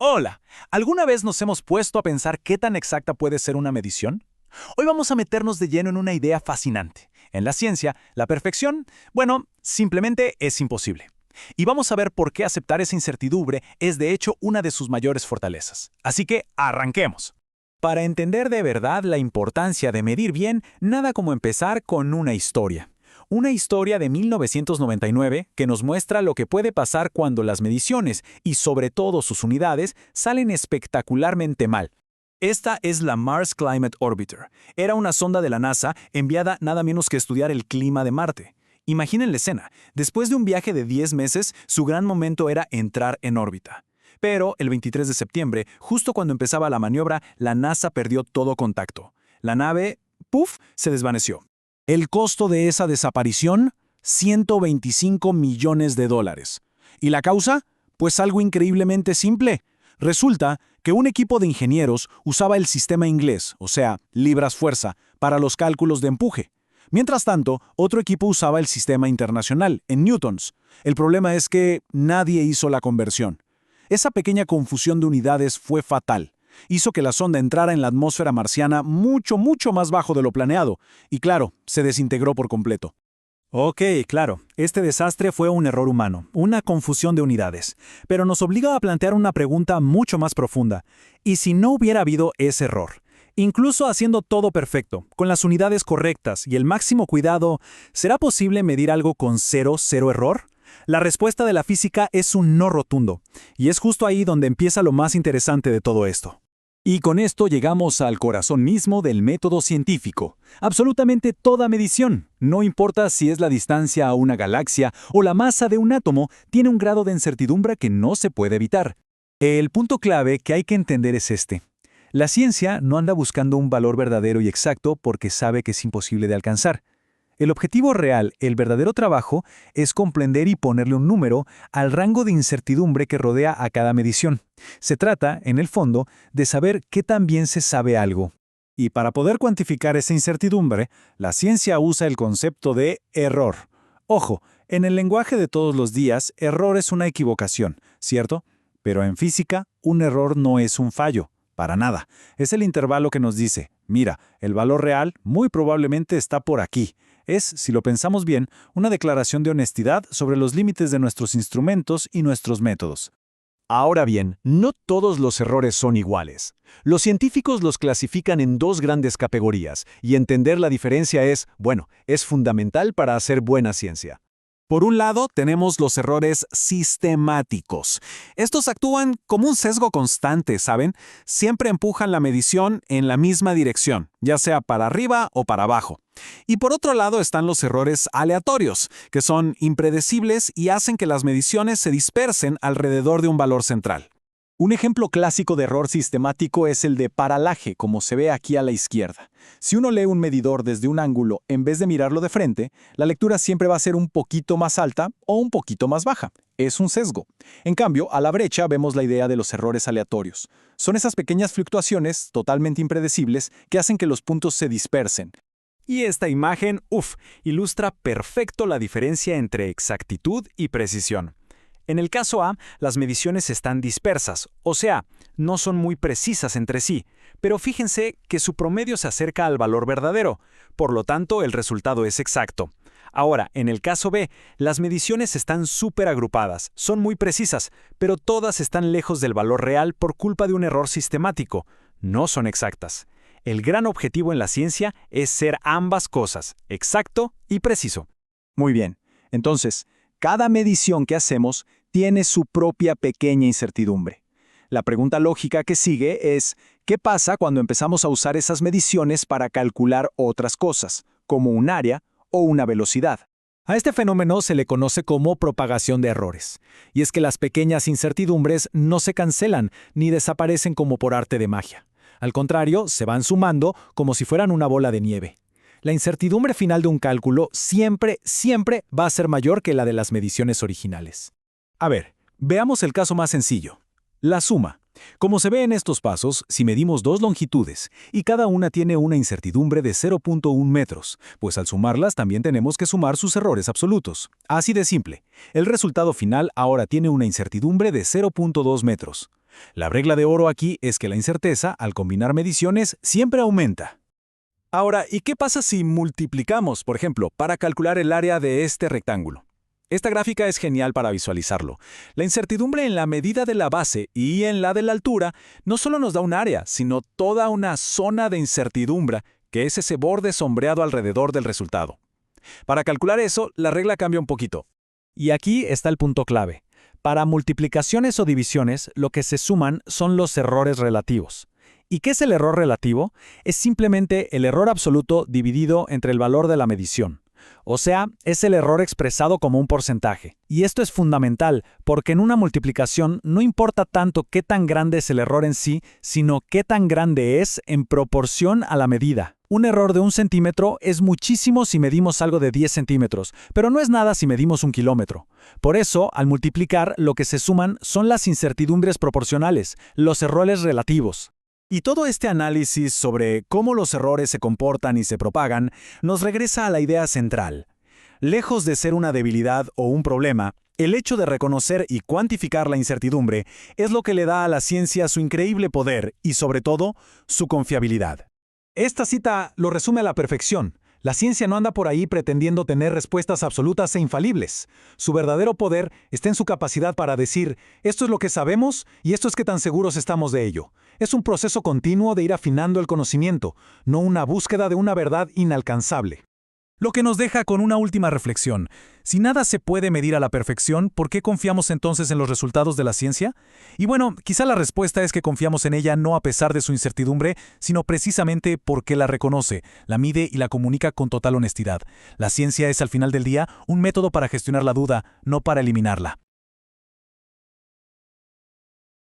Hola, ¿alguna vez nos hemos puesto a pensar qué tan exacta puede ser una medición? Hoy vamos a meternos de lleno en una idea fascinante. En la ciencia, la perfección, bueno, simplemente es imposible. Y vamos a ver por qué aceptar esa incertidumbre es de hecho una de sus mayores fortalezas. Así que arranquemos. Para entender de verdad la importancia de medir bien, nada como empezar con una historia. Una historia de 1999 que nos muestra lo que puede pasar cuando las mediciones, y sobre todo sus unidades, salen espectacularmente mal. Esta es la Mars Climate Orbiter. Era una sonda de la NASA enviada nada menos que a estudiar el clima de Marte. Imaginen la escena. Después de un viaje de 10 meses, su gran momento era entrar en órbita. Pero el 23 de septiembre, justo cuando empezaba la maniobra, la NASA perdió todo contacto. La nave, ¡puf!, se desvaneció. El costo de esa desaparición, $125 millones. ¿Y la causa? Pues algo increíblemente simple. Resulta que un equipo de ingenieros usaba el sistema inglés, o sea, libras-fuerza, para los cálculos de empuje. Mientras tanto, otro equipo usaba el sistema internacional, en newtons. El problema es que nadie hizo la conversión. Esa pequeña confusión de unidades fue fatal. Hizo que la sonda entrara en la atmósfera marciana mucho más bajo de lo planeado, y claro, se desintegró por completo. Ok, claro, este desastre fue un error humano, una confusión de unidades, pero nos obliga a plantear una pregunta mucho más profunda. ¿Y si no hubiera habido ese error? Incluso haciendo todo perfecto, con las unidades correctas y el máximo cuidado, ¿será posible medir algo con cero error? La respuesta de la física es un no rotundo, y es justo ahí donde empieza lo más interesante de todo esto. Y con esto llegamos al corazón mismo del método científico. Absolutamente toda medición, no importa si es la distancia a una galaxia o la masa de un átomo, tiene un grado de incertidumbre que no se puede evitar. El punto clave que hay que entender es este. La ciencia no anda buscando un valor verdadero y exacto porque sabe que es imposible de alcanzar. El objetivo real, el verdadero trabajo, es comprender y ponerle un número al rango de incertidumbre que rodea a cada medición. Se trata, en el fondo, de saber qué tan bien se sabe algo. Y para poder cuantificar esa incertidumbre, la ciencia usa el concepto de error. Ojo, en el lenguaje de todos los días, error es una equivocación, ¿cierto? Pero en física, un error no es un fallo. Para nada. Es el intervalo que nos dice, mira, el valor real muy probablemente está por aquí. Es, si lo pensamos bien, una declaración de honestidad sobre los límites de nuestros instrumentos y nuestros métodos. Ahora bien, no todos los errores son iguales. Los científicos los clasifican en dos grandes categorías, y entender la diferencia es fundamental para hacer buena ciencia. Por un lado, tenemos los errores sistemáticos. Estos actúan como un sesgo constante, ¿saben? Siempre empujan la medición en la misma dirección, ya sea para arriba o para abajo. Y por otro lado están los errores aleatorios, que son impredecibles y hacen que las mediciones se dispersen alrededor de un valor central. Un ejemplo clásico de error sistemático es el de paralaje, como se ve aquí a la izquierda. Si uno lee un medidor desde un ángulo en vez de mirarlo de frente, la lectura siempre va a ser un poquito más alta o un poquito más baja. Es un sesgo. En cambio, a la derecha vemos la idea de los errores aleatorios. Son esas pequeñas fluctuaciones, totalmente impredecibles, que hacen que los puntos se dispersen. Y esta imagen, ilustra perfecto la diferencia entre exactitud y precisión. En el caso A, las mediciones están dispersas, o sea, no son muy precisas entre sí, pero fíjense que su promedio se acerca al valor verdadero, por lo tanto el resultado es exacto. Ahora, en el caso B, las mediciones están súper agrupadas, son muy precisas, pero todas están lejos del valor real por culpa de un error sistemático. No son exactas. El gran objetivo en la ciencia es ser ambas cosas, exacto y preciso. Muy bien, entonces, cada medición que hacemos tiene su propia pequeña incertidumbre. La pregunta lógica que sigue es, ¿qué pasa cuando empezamos a usar esas mediciones para calcular otras cosas, como un área o una velocidad? A este fenómeno se le conoce como propagación de errores. Y es que las pequeñas incertidumbres no se cancelan ni desaparecen como por arte de magia. Al contrario, se van sumando como si fueran una bola de nieve. La incertidumbre final de un cálculo siempre va a ser mayor que la de las mediciones originales. A ver, veamos el caso más sencillo. La suma. Como se ve en estos pasos, si medimos dos longitudes y cada una tiene una incertidumbre de 0.1 metros, pues al sumarlas también tenemos que sumar sus errores absolutos. Así de simple. El resultado final ahora tiene una incertidumbre de 0.2 metros. La regla de oro aquí es que la incerteza, al combinar mediciones, siempre aumenta. Ahora, ¿y qué pasa si multiplicamos, por ejemplo, para calcular el área de este rectángulo? Esta gráfica es genial para visualizarlo. La incertidumbre en la medida de la base y en la de la altura no solo nos da un área, sino toda una zona de incertidumbre, que es ese borde sombreado alrededor del resultado. Para calcular eso, la regla cambia un poquito. Y aquí está el punto clave. Para multiplicaciones o divisiones, lo que se suman son los errores relativos. ¿Y qué es el error relativo? Es simplemente el error absoluto dividido entre el valor de la medición. O sea, es el error expresado como un porcentaje. Y esto es fundamental, porque en una multiplicación no importa tanto qué tan grande es el error en sí, sino qué tan grande es en proporción a la medida. Un error de 1 centímetro es muchísimo si medimos algo de 10 centímetros, pero no es nada si medimos 1 kilómetro. Por eso, al multiplicar, lo que se suman son las incertidumbres proporcionales, los errores relativos. Y todo este análisis sobre cómo los errores se comportan y se propagan nos regresa a la idea central. Lejos de ser una debilidad o un problema, el hecho de reconocer y cuantificar la incertidumbre es lo que le da a la ciencia su increíble poder y, sobre todo, su confiabilidad. Esta cita lo resume a la perfección. La ciencia no anda por ahí pretendiendo tener respuestas absolutas e infalibles. Su verdadero poder está en su capacidad para decir, esto es lo que sabemos y esto es qué tan seguros estamos de ello. Es un proceso continuo de ir afinando el conocimiento, no una búsqueda de una verdad inalcanzable. Lo que nos deja con una última reflexión. Si nada se puede medir a la perfección, ¿por qué confiamos entonces en los resultados de la ciencia? Y bueno, quizá la respuesta es que confiamos en ella no a pesar de su incertidumbre, sino precisamente porque la reconoce, la mide y la comunica con total honestidad. La ciencia es al final del día un método para gestionar la duda, no para eliminarla.